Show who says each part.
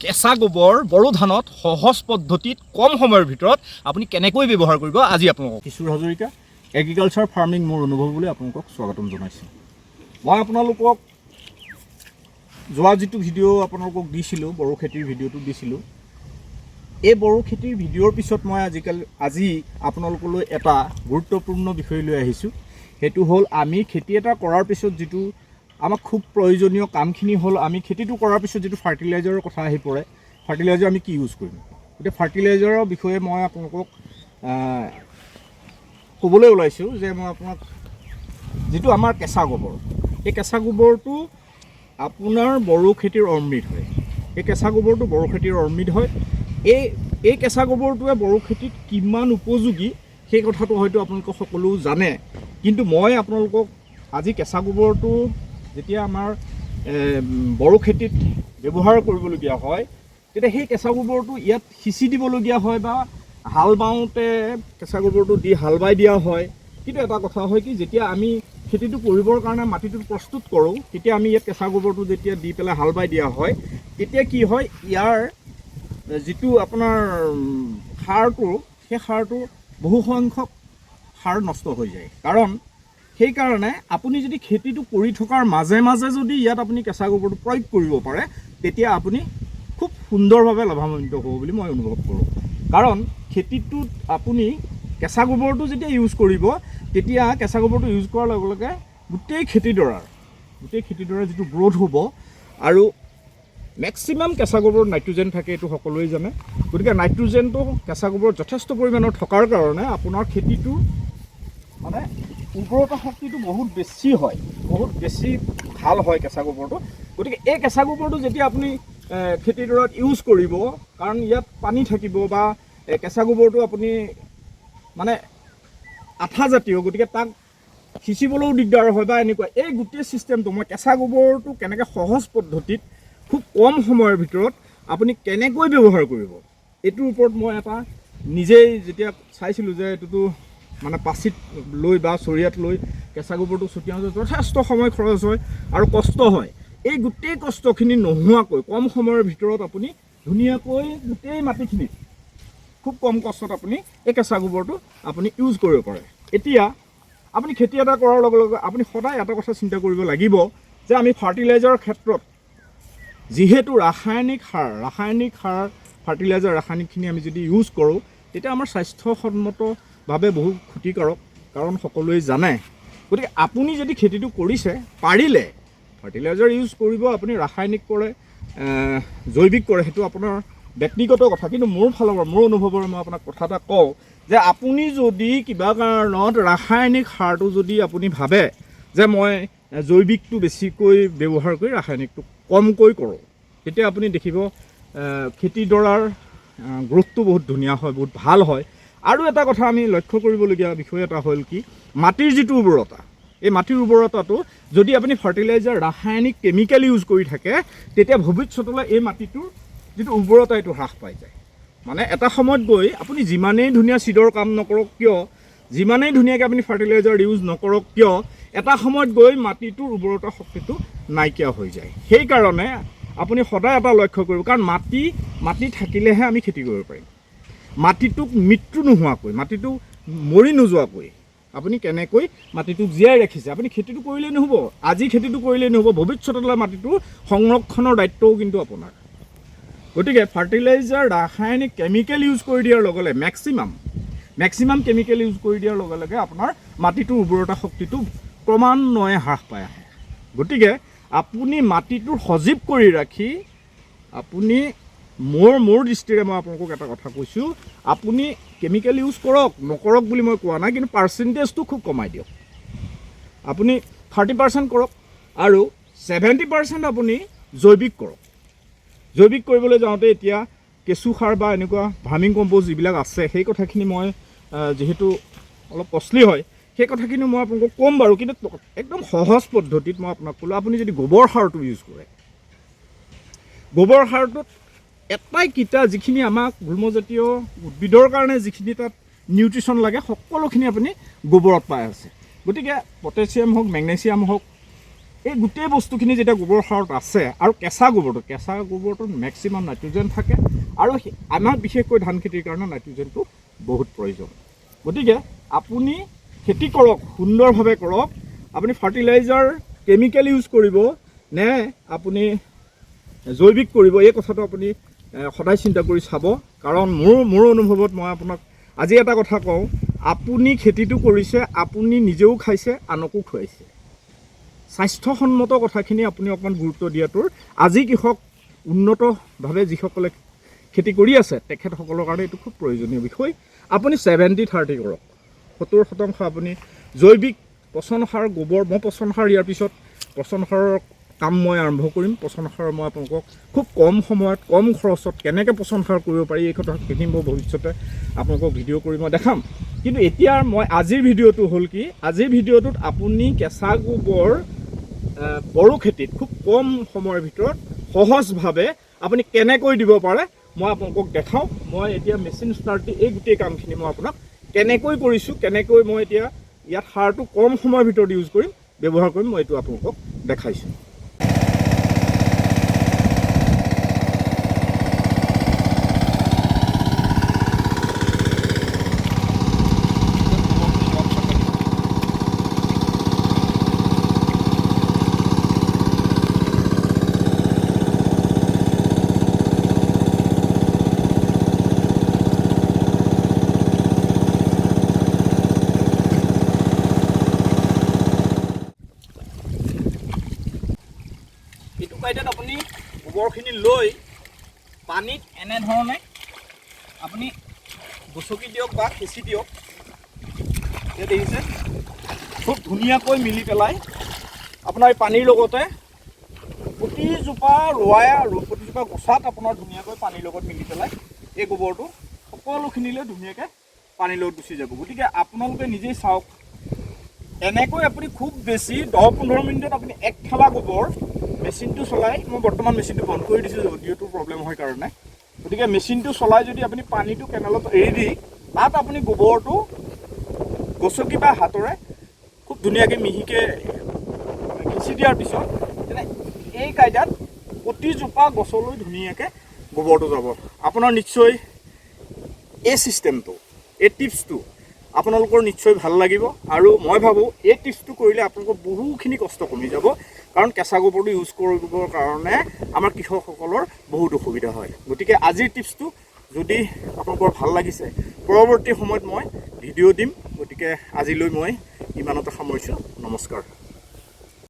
Speaker 1: কেঁচা গোবৰ বড়ো ধানত সহজ পদ্ধতিত কম সময়ৰ ভিতৰত আপুনি কেনেকৈ ব্যৱহাৰ কৰিব আজি আপোনালোকক কিশোৰ হাজৰিকা এগ্ৰিকালচাৰ ফাৰ্মিং মোৰ অনুভৱলৈ আপোনালোকক স্বাগতম জনাইছোঁ। মই আপোনালোকক যোৱা যিটো ভিডিঅ' আপোনালোকক দিছিলোঁ, বড়ো খেতিৰ ভিডিঅ'টো দিছিলোঁ, এই বড়ো খেতিৰ ভিডিঅ'ৰ পিছত মই আজি আপোনালোকলৈ এটা গুৰুত্বপূৰ্ণ বিষয় লৈ আহিছোঁ। সেইটো হ'ল আমি খেতি এটা কৰাৰ পিছত যিটো আমাক খুব প্ৰয়োজনীয় কামখিনি হ'ল আমি খেতিটো কৰাৰ পিছত যিটো ফাৰ্টিলাইজাৰৰ কথা আহি পৰে, ফাৰ্টিলাইজাৰ আমি কি ইউজ কৰিম। গতিকে ফাৰ্টিলাইজাৰৰ বিষয়ে মই আপোনালোকক ক'বলৈ ওলাইছোঁ যে মই আপোনাক যিটো আমাৰ কেঁচা গোবৰ, এই কেঁচা গোবৰটো আপোনাৰ বড়ো খেতিৰ অমৃত হয়। এই কেঁচা গোবৰটো বড়ো খেতিৰ অমৃত হয়। এই কেঁচা গোবৰটোৱে বড়ো খেতিত কিমান উপযোগী সেই কথাটো হয়তো আপোনালোকে সকলো জানে, কিন্তু মই আপোনালোকক আজি কেঁচা গোবৰটো যেতিয়া আমাৰ বড়ো খেতিত ব্যৱহাৰ কৰিবলগীয়া হয়, তেতিয়া সেই কেঁচা গোবৰটো ইয়াত সিঁচি দিবলগীয়া হয় বা হাল বাওঁতে কেঁচা গোবৰটো দি হাল বাই দিয়া হয়। কিন্তু এটা কথা হয় কি, যেতিয়া আমি খেতিটো কৰিবৰ কাৰণে মাটিটো প্ৰস্তুত কৰোঁ, তেতিয়া আমি ইয়াত কেঁচা গোবৰটো যেতিয়া দি পেলাই হাল বাই দিয়া হয়, তেতিয়া কি হয়, ইয়াৰ যিটো আপোনাৰ সাৰটো, সেই সাৰটো বহু সংখ্যক সাৰ নষ্ট হৈ যায়। কাৰণ সেইকাৰণে আপুনি যদি খেতিটো কৰি থকাৰ মাজে মাজে যদি ইয়াত আপুনি কেঁচা গোবৰটো প্ৰয়োগ কৰিব পাৰে, তেতিয়া আপুনি খুব সুন্দৰভাৱে লাভান্বিত হ'ব বুলি মই অনুভৱ কৰোঁ। কাৰণ খেতিটোত আপুনি কেঁচা গোবৰটো যেতিয়া ইউজ কৰিব, তেতিয়া কেঁচা গোবৰটো ইউজ কৰাৰ লগে লগে গোটেই খেতিডৰাৰ যিটো গ্ৰ'থ হ'ব, আৰু মেক্সিমাম কেঁচা গোবৰত নাইট্ৰজেন থাকে, এইটো সকলোৱে জানে। গতিকে নাইট্ৰজেনটো কেঁচা গোবৰত যথেষ্ট পৰিমাণৰ থকাৰ কাৰণে আপোনাৰ খেতিটো মানে উৰ্বৰতা শক্তিটো বহুত বেছি হয়, বহুত বেছি ভাল হয় কেঁচা গোবৰটো। গতিকে এই কেঁচা গোবৰটো যেতিয়া আপুনি খেতিডৰাত ইউজ কৰিব, কাৰণ ইয়াত পানী থাকিব বা কেঁচা গোবৰটো আপুনি মানে আঠা জাতীয়, গতিকে তাক সিঁচিবলৈও দিগদাৰ হয় বা এনেকুৱা। এই গোটেই ছিষ্টেমটো মই কেঁচা গোবৰটো কেনেকৈ সহজ পদ্ধতিত খুব কম সময়ৰ ভিতৰত আপুনি কেনেকৈ ব্যৱহাৰ কৰিব, এইটোৰ ওপৰত মই এটা নিজেই যেতিয়া চাইছিলোঁ যে এইটোতো মানে পাচিত লৈ বা চৰিয়াত লৈ কেঁচা গোবৰটো ছটিয়াওঁতে যথেষ্ট সময় খৰচ হয় আৰু কষ্ট হয়। এই গোটেই কষ্টখিনি নোহোৱাকৈ কম সময়ৰ ভিতৰত আপুনি ধুনীয়াকৈ গোটেই মাটিখিনিত খুব কম কষ্টত আপুনি এই কেঁচা গোবৰটো আপুনি ইউজ কৰিব পাৰে। এতিয়া আপুনি খেতি এটা কৰাৰ লগে লগে আপুনি সদায় এটা কথা চিন্তা কৰিব লাগিব যে আমি ফাৰ্টিলাইজাৰৰ ক্ষেত্ৰত যিহেতু ৰাসায়নিক সাৰ ফাৰ্টিলাইজাৰ ৰাসায়নিকখিনি আমি যদি ইউজ কৰোঁ, তেতিয়া আমাৰ স্বাস্থ্যসন্মতভাৱে বহু ক্ষতিকাৰক, কাৰণ সকলোৱে জানে। গতিকে আপুনি যদি খেতিটো কৰিছে, পাৰিলে ফাৰ্টিলাইজাৰ ইউজ কৰিব, আপুনি ৰাসায়নিক কৰে জৈৱিক কৰে, সেইটো আপোনাৰ ব্যক্তিগত কথা। কিন্তু মোৰ ফালৰ পৰা, মোৰ অনুভৱৰ মই আপোনাক কথা এটা কওঁ যে আপুনি যদি কিবা কাৰণত ৰাসায়নিক সাৰটো যদি আপুনি ভাবে যে মই জৈৱিকটো বেছিকৈ ব্যৱহাৰ কৰি ৰাসায়নিকটো কমকৈ কৰোঁ, তেতিয়া আপুনি দেখিব খেতিডৰাৰ গ্ৰোথটো বহুত ধুনীয়া হয়, বহুত ভাল হয়। আৰু এটা কথা আমি লক্ষ্য কৰিবলগীয়া বিষয় এটা হ'ল কি, মাটিৰ যিটো উৰ্বৰতা, এই মাটিৰ উৰ্বৰতাটো যদি আপুনি ফাৰ্টিলাইজাৰ ৰাসায়নিক কেমিকেল ইউজ কৰি থাকে, তেতিয়া ভৱিষ্যতলৈ এই মাটিটোৰ যিটো উৰ্বৰতা এইটো হ্ৰাস পাই যায়। মানে এটা সময়ত গৈ আপুনি যিমানেই ধুনীয়া চিডৰ কাম নকৰক কিয়, যিমানেই ধুনীয়াকৈ আপুনি ফাৰ্টিলাইজাৰ ইউজ নকৰক কিয়, এটা সময়ত গৈ মাটিটোৰ উৰ্বৰতা শক্তিটো নাইকিয়া হৈ যায়। সেইকাৰণে আপুনি সদায় এটা লক্ষ্য কৰিব, কাৰণ মাটি থাকিলেহে আমি খেতি কৰিব পাৰিম। মাটিটোক মৃত্যু নোহোৱাকৈ, মাটিটো মৰি নোযোৱাকৈ আপুনি কেনেকৈ মাটিটোক জীয়াই ৰাখিছে, আপুনি খেতিটো কৰিলেই নহ'ব। আজি খেতিটো কৰিলেই নহ'ব, ভৱিষ্যতলৈ মাটিটোৰ সংৰক্ষণৰ দায়িত্বও কিন্তু আপোনাৰ। গতিকে ফাৰ্টিলাইজাৰ ৰাসায়নিক কেমিকেল ইউজ কৰি দিয়াৰ লগে লগে মেক্সিমাম কেমিকেল ইউজ কৰি দিয়াৰ লগে লগে আপোনাৰ মাটিটোৰ উৰ্বৰতা শক্তিটো ক্ৰমান্বয়ে হ্ৰাস পাই আহে। গতিকে আপুনি মাটিটোৰ সজীৱ কৰি ৰাখি আপুনি মোৰ দৃষ্টিৰে মই আপোনালোকক এটা কথা কৈছোঁ, আপুনি কেমিকেল ইউজ কৰক, নকৰক বুলি মই কোৱা নাই, কিন্তু পাৰ্চেণ্টেজটো খুব কমাই দিয়ক। আপুনি 30% কৰক আৰু 70% আপুনি জৈৱিক কৰক। জৈৱিক কৰিবলৈ যাওঁতে এতিয়া কেঁচু সাৰ বা এনেকুৱা ভাৰ্মিং কম্প'ষ্ট যিবিলাক আছে, সেই কথাখিনি মই যিহেতু অলপ কষ্টলি হয়, সেই কথাখিনি মই আপোনালোকক ক'ম বাৰু, কিন্তু একদম সহজ পদ্ধতিত মই আপোনাক ক'লোঁ। আপুনি যদি গোবৰ সাৰটো ইউজ কৰে, গোবৰ সাৰটোত এটাই যিখিনি আমাক গুল্মজাতীয় উদ্ভিদৰ কাৰণে যিখিনি তাত নিউট্ৰিশ্যন লাগে, সকলোখিনি আপুনি গোবৰত পাই আছে। গতিকে পটাছিয়াম হওক, মেগনেছিয়াম হওক, এই গোটেই বস্তুখিনি যেতিয়া গোবৰ সাৰত আছে আৰু কেঁচা গোবৰটোত মেক্সিমাম নাইট্ৰজেন থাকে আৰু আমাৰ বিশেষকৈ ধান খেতিৰ কাৰণে নাইট্ৰজেনটো বহুত প্ৰয়োজন। গতিকে আপুনি খেতি কৰক, সুন্দৰভাৱে কৰক। আপুনি ফাৰ্টিলাইজাৰ কেমিকেল ইউজ কৰিব নে আপুনি জৈৱিক কৰিব, এই কথাটো আপুনি সদায় চিন্তা কৰি চাব। কাৰণ মোৰ অনুভৱত মই আপোনাক আজি এটা কথা কওঁ, আপুনি খেতিটো কৰিছে, আপুনি নিজেও খাইছে, আনকো খুৱাইছে। স্বাস্থ্যসন্মত কথাখিনি আপুনি অকণমান গুৰুত্ব দিয়াটোৰ আজি কৃষক উন্নতভাৱে যিসকলে খেতি কৰি আছে তেখেতসকলৰ কাৰণে এইটো খুব প্ৰয়োজনীয় বিষয়। আপুনি 70-30 কৰক, 70% আপুনি জৈৱিক পচন সাৰ, গোবৰ। মই পচন সাৰ ইয়াৰ পিছত পচন সাৰৰ কাম মই আৰম্ভ কৰিম। পচন সাৰ মই আপোনালোকক খুব কম সময়ত কম খৰচত কেনেকৈ পচন সাৰ কৰিব পাৰি এই কথাখিনি মই ভৱিষ্যতে আপোনালোকক ভিডিঅ' কৰি মই দেখাম। কিন্তু এতিয়া মই আজিৰ ভিডিঅ'টো হ'ল কি, আজিৰ ভিডিঅ'টোত আপুনি কেঁচা গোবৰ বড়ো খেতিত খুব কম সময়ৰ ভিতৰত সহজভাৱে আপুনি কেনেকৈ দিব পাৰে মই আপোনালোকক দেখাওঁ। মই এতিয়া মেচিন ষ্টাৰ্ট দি এই গোটেই কামখিনি মই আপোনাক কেনেকৈ কৰিছোঁ, কেনেকৈ মই এতিয়া ইয়াত সাৰটো কম সময়ৰ ভিতৰত ইউজ কৰিম, ব্যৱহাৰ কৰিম, মই এইটো আপোনালোকক দেখাইছোঁ। এইটো কাইডত আপুনি গোবৰখিনি লৈ পানীত এনেধৰণে আপুনি গছকি দিয়ক বা সিঁচি দিয়ক। এতিয়া দেখিছে খুব ধুনীয়াকৈ মিলি পেলাই আপোনাৰ এই পানীৰ লগতে প্ৰতিজোপা ৰোৱাই আৰু প্ৰতিজোপা গছাত আপোনাৰ ধুনীয়াকৈ পানীৰ লগত মিলি পেলাই এই গোবৰটো সকলোখিনিলৈ ধুনীয়াকৈ পানীৰ লগত গুচি যাব। গতিকে আপোনালোকে নিজেই চাওক, এনেকৈ আপুনি খুব বেছি 10-15 মিনিটত আপুনি 1 ঠেলা গোবৰ মেচিনটো চলাই, মই বৰ্তমান মেচিনটো বন্ধ কৰি দিছোঁ অডিঅ'টোৰ প্ৰব্লেম হয় কাৰণে। গতিকে মেচিনটো চলাই যদি আপুনি পানীটো কেনেলত এৰি দি তাত আপুনি গোবৰটো গছকি বা হাতেৰে খুব ধুনীয়াকৈ মিহিকৈ সিঁচি দিয়াৰ পিছত তেনে এই কাইডাত প্ৰতিজোপা গছলৈ ধুনীয়াকৈ গোবৰটো যাব। আপোনাৰ নিশ্চয় এই ছিষ্টেমটো, এই টিপছটো আপোনালোকৰ নিশ্চয় ভাল লাগিব। আৰু মই ভাবোঁ এই টিপছটো কৰিলে আপোনালোকৰ বহুখিনি কষ্ট কমি যাব। কাৰণ কেঁচা গোবৰটো ইউজ কৰিবৰ কাৰণে আমাৰ কৃষকসকলৰ বহুত অসুবিধা হয়। গতিকে আজিৰ টিপছটো যদি আপোনালোকৰ ভাল লাগিছে, পৰৱৰ্তী সময়ত মই ভিডিঅ' দিম। গতিকে আজিলৈ মই ইমানতে সামৰিছোঁ। নমস্কাৰ।